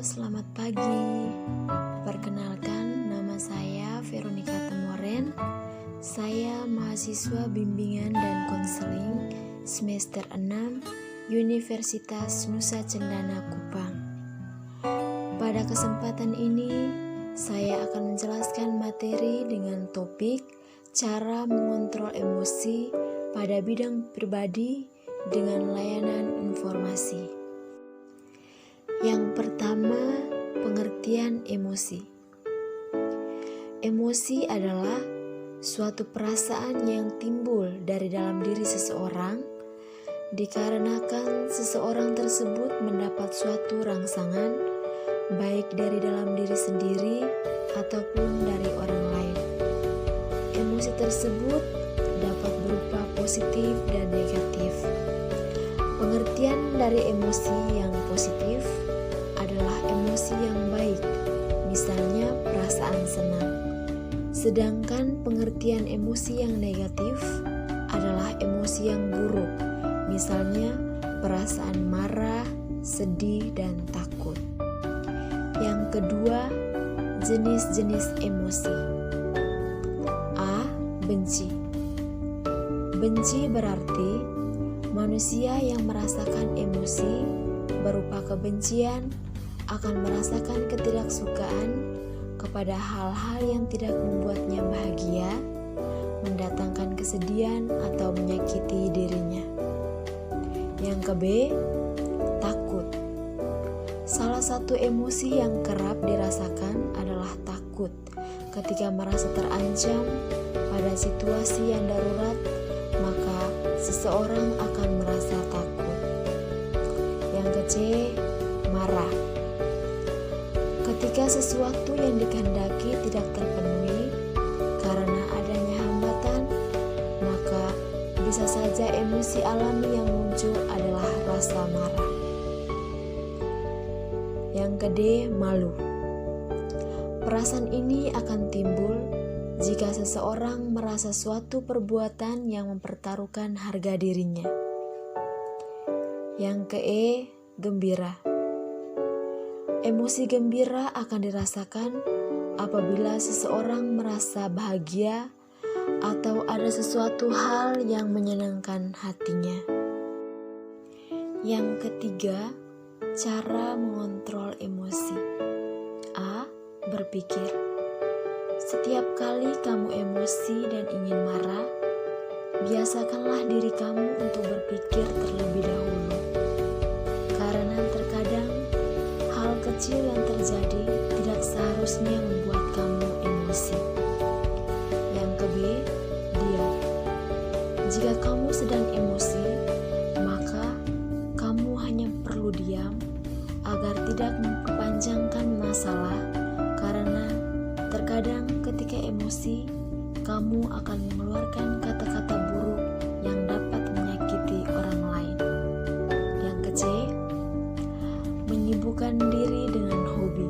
Selamat pagi. Perkenalkan, nama saya Veronica Temoren. Saya mahasiswa bimbingan dan konseling semester 6 Universitas Nusa Cendana Kupang. Pada kesempatan ini, saya akan menjelaskan materi dengan topik cara mengontrol emosi pada bidang pribadi dengan layanan informasi. Yang pertama, pengertian emosi. Emosi adalah suatu perasaan yang timbul dari dalam diri seseorang dikarenakan seseorang tersebut mendapat suatu rangsangan baik dari dalam diri sendiri ataupun dari orang lain. Emosi tersebut dapat berupa positif dan negatif. Pengertian dari emosi yang positif adalah emosi yang baik, misalnya perasaan senang. Sedangkan pengertian emosi yang negatif adalah emosi yang buruk, misalnya perasaan marah, sedih, dan takut. Yang kedua, jenis-jenis emosi. A. Benci. Benci berarti manusia yang merasakan emosi berupa kebencian akan merasakan ketidaksukaan kepada hal-hal yang tidak membuatnya bahagia, mendatangkan kesedihan atau menyakiti dirinya. Yang ke B, takut. Salah satu emosi yang kerap dirasakan adalah takut ketika merasa terancam pada situasi yang darurat, maka seseorang akan merasa takut. Yang ke C, marah. Ketika sesuatu yang dikehendaki tidak terpenuhi karena adanya hambatan, maka bisa saja emosi alami yang muncul adalah rasa marah. Yang ke D, malu. Perasaan ini akan timbul jika seseorang merasa suatu perbuatan yang mempertaruhkan harga dirinya. Yang ke E, gembira. Emosi gembira akan dirasakan apabila seseorang merasa bahagia atau ada sesuatu hal yang menyenangkan hatinya. Yang ketiga, cara mengontrol emosi. A. Berpikir. Setiap kali kamu emosi dan ingin marah, biasakanlah diri kamu untuk berpikir terlebih dahulu. Karena terkadang hal kecil yang terjadi tidak seharusnya membuat kamu emosi. Yang ke B, diam. Jika kamu sedang emosi, maka kamu hanya perlu diam agar tidak memperpanjangkan masalah, karena terkadang ketika emosi, kamu akan mengeluarkan kata-kata buruk yang dapat menyakiti orang lain. Yang ke C, menyibukkan diri dengan hobi.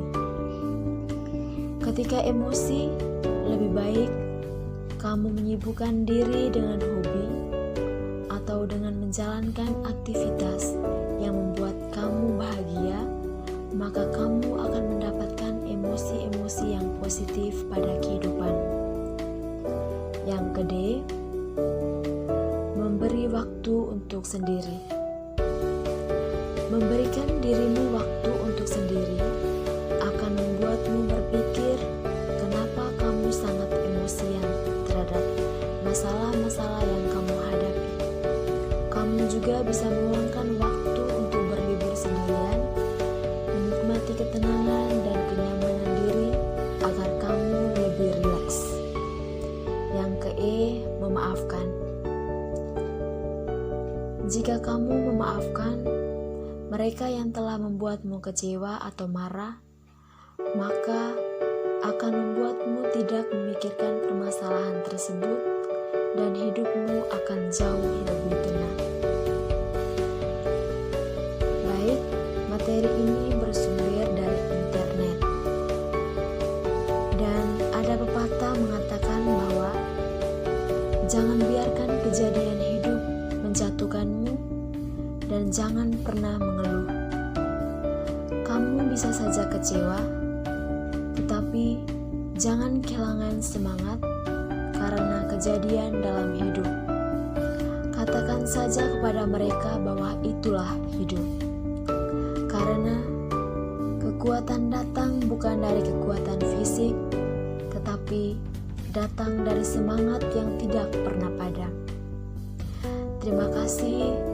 Ketika emosi, lebih baik kamu menyibukkan diri dengan hobi atau dengan menjalankan aktivitas yang membuat kamu bahagia, maka kamu akan mendapatkan emosi-emosi yang positif pada kehidupan. Yang ke D, memberi waktu untuk sendiri. Memberikan dirimu waktu untuk sendiri akan membuatmu berpikir kenapa kamu sangat emosian terhadap masalah-masalah yang kamu hadapi. Kamu juga bisa meluangkan waktu untuk berlibur sendirian, menikmati ketenangan dan kenyamanan diri agar kamu lebih rileks. Yang ke E, memaafkan. Jika kamu memaafkan mereka yang telah membuatmu kecewa atau marah, maka akan membuatmu tidak memikirkan permasalahan tersebut dan hidupmu akan jauh lebih tenang. Baik, materi ini bersumber dari internet. Dan ada pepatah mengatakan bahwa jangan biarkan kejadian hidup menjatuhkanmu dan jangan pernah mengeluh. Kamu bisa saja kecewa, tetapi jangan kehilangan semangat karena kejadian dalam hidup. Katakan saja kepada mereka bahwa itulah hidup. Karena kekuatan datang bukan dari kekuatan fisik, tetapi datang dari semangat yang tidak pernah padam. Terima kasih.